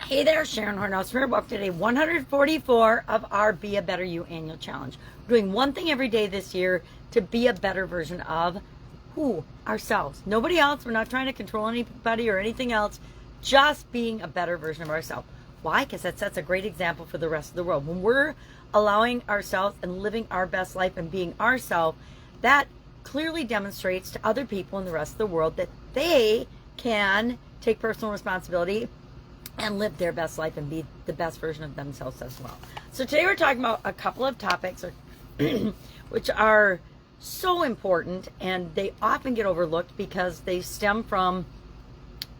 Hey there, Sharon, Horne-Ellstrom. Welcome to day 144 of our Be a Better You annual challenge. We're doing one thing every day this year to be a better version of who? Ourselves. Nobody else. We're not trying to control anybody or anything else. Just being a better version of ourselves. Why? Because that sets a great example for the rest of the world. When we're allowing ourselves and living our best life and being ourselves, that clearly demonstrates to other people in the rest of the world that they can take personal responsibility and live their best life and be the best version of themselves as well. So today we're talking about a couple of topics which are so important, and they often get overlooked because they stem from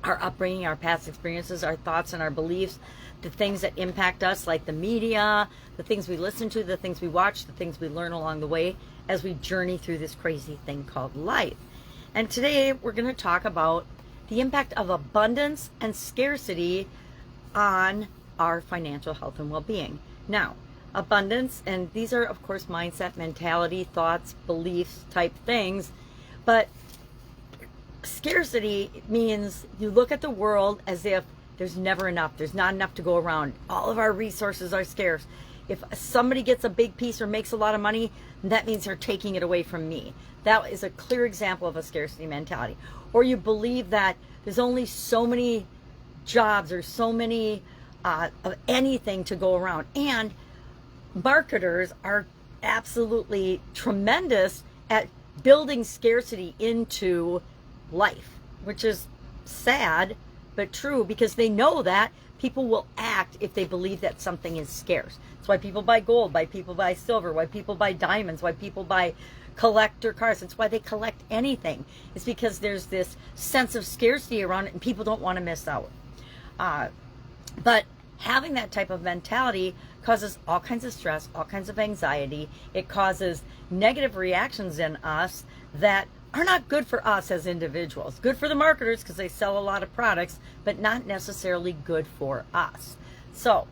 our upbringing, our past experiences, our thoughts and our beliefs, the things that impact us, like the media, the things we listen to, the things we watch, the things we learn along the way as we journey through this crazy thing called life. And today we're going to talk about the impact of abundance and scarcity on our financial health and well-being. Now, abundance, and these are of course mindset, mentality, thoughts, beliefs type things, but scarcity means you look at the world as if there's never enough, there's not enough to go around, all of our resources are scarce. If somebody gets a big piece or makes a lot of money, that means they're taking it away from me. That is a clear example of a scarcity mentality. Or you believe that there's only so many jobs or so many of anything to go around. And marketers are absolutely tremendous at building scarcity into life, which is sad but true, because they know that people will act if they believe that something is scarce. That's why people buy gold, why people buy silver, why people buy diamonds, why people buy collector cars. It's why they collect anything. It's because there's this sense of scarcity around it and people don't want to miss out. But having that type of mentality causes all kinds of stress, all kinds of anxiety. It causes negative reactions in us that are not good for us as individuals. Good for the marketers because they sell a lot of products, but not necessarily good for us. So,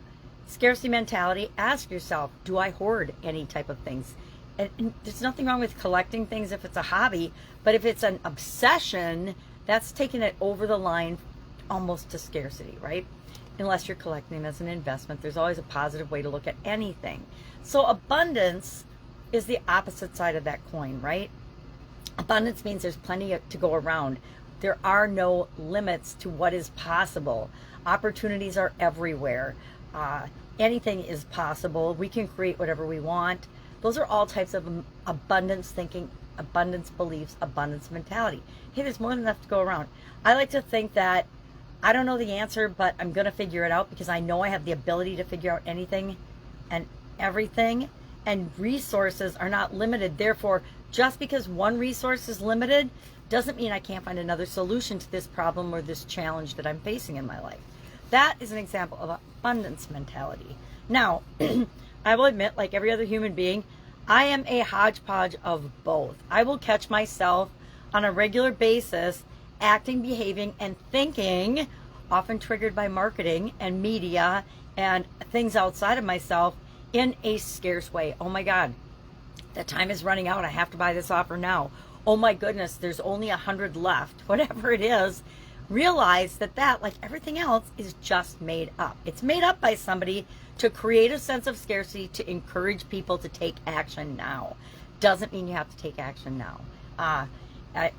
scarcity mentality, ask yourself, do I hoard any type of things? And there's nothing wrong with collecting things if it's a hobby, but if it's an obsession, that's taking it over the line almost to scarcity, right? Unless you're collecting them as an investment. There's always a positive way to look at anything. So abundance is the opposite side of that coin, right? Abundance means there's plenty to go around. There are no limits to what is possible. Opportunities are everywhere. Anything is possible. We can create whatever we want. Those are all types of abundance thinking, abundance beliefs, abundance mentality. Hey, there's more than enough to go around. I like to think that I don't know the answer, but I'm going to figure it out because I know I have the ability to figure out anything and everything, and resources are not limited. Therefore, just because one resource is limited doesn't mean I can't find another solution to this problem or this challenge that I'm facing in my life. That is an example of abundance mentality. Now, I will admit, like every other human being, I am a hodgepodge of both. I will catch myself on a regular basis acting, behaving, and thinking, often triggered by marketing and media and things outside of myself, in a scarce way. Oh my God, the time is running out. I have to buy this offer now. Oh my goodness, there's only 100 left. Whatever it is, realize that, like everything else, is just made up. It's made up by somebody to create a sense of scarcity, to encourage people to take action now. Doesn't mean you have to take action now.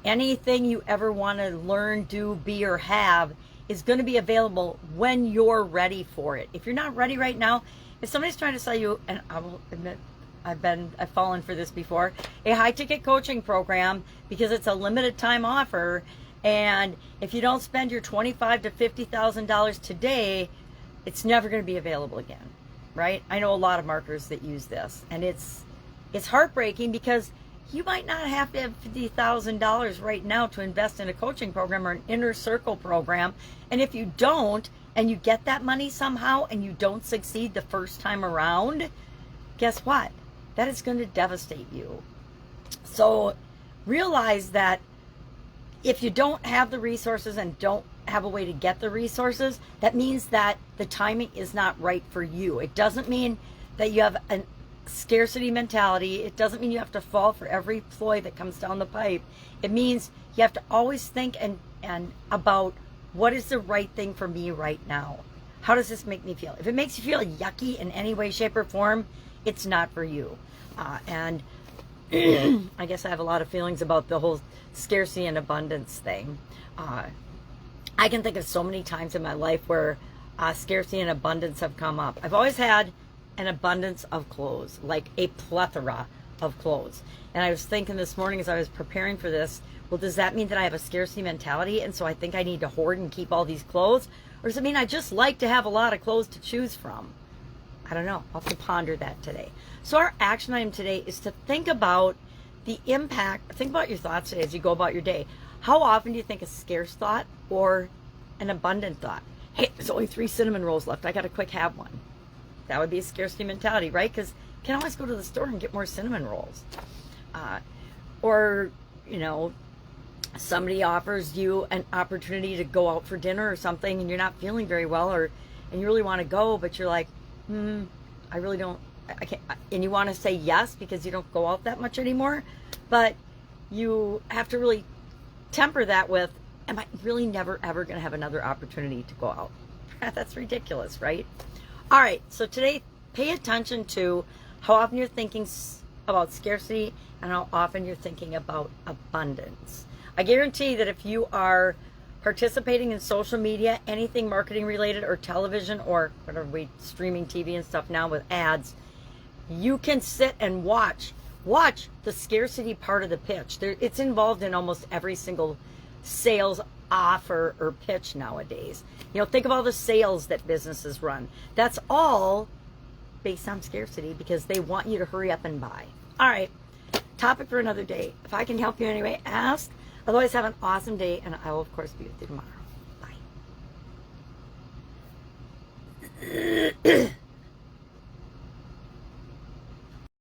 Anything you ever want to learn, do, be, or have is going to be available when you're ready for it. If you're not ready right now, if somebody's trying to sell you, and I will admit I've fallen for this before, a high ticket coaching program because it's a limited time offer, and if you don't spend your $25,000 to $50,000 today, it's never going to be available again, right? I know a lot of marketers that use this, and it's heartbreaking because you might not have to have $50,000 right now to invest in a coaching program or an inner circle program. And if you don't, and you get that money somehow and you don't succeed the first time around, guess what? That is going to devastate you. So realize that if you don't have the resources and don't have a way to get the resources, that means that the timing is not right for you. It doesn't mean that you have an scarcity mentality. It doesn't mean you have to fall for every ploy that comes down the pipe. It means you have to always think and about what is the right thing for me right now. how does this make me feel? If it makes you feel yucky in any way, shape, or form, it's not for you. And I guess I have a lot of feelings about the whole scarcity and abundance thing. I can think of so many times in my life where scarcity and abundance have come up. I've always had an abundance of clothes, like a plethora of clothes. And I was thinking this morning as I was preparing for this, well, does that mean that I have a scarcity mentality and so I think I need to hoard and keep all these clothes? Or does it mean I just like to have a lot of clothes to choose from? I don't know. I'll have to ponder that today. So our action item today is to think about the impact. Think about your thoughts today as you go about your day. How often do you think a scarce thought or an abundant thought? Hey, there's only 3 cinnamon rolls left. I got to quick have one. That would be a scarcity mentality, right? Because you can always go to the store and get more cinnamon rolls. Or, you know, somebody offers you an opportunity to go out for dinner or something and you're not feeling very well, and you really want to go, but you're like, I really don't, I can't, and you want to say yes because you don't go out that much anymore, but you have to really temper that with, am I really never ever going to have another opportunity to go out? That's ridiculous, right? All right, so today, pay attention to how often you're thinking about scarcity and how often you're thinking about abundance. I guarantee that if you are participating in social media, anything marketing related or television or whatever, streaming TV and stuff now with ads, you can sit and watch the scarcity part of the pitch. It's involved in almost every single sales offer or pitch nowadays. You know, think of all the sales that businesses run. That's all based on scarcity because they want you to hurry up and buy. All right, topic for another day. If I can help you anyway, ask. Otherwise, have an awesome day, and I will, of course, be with you tomorrow. Bye.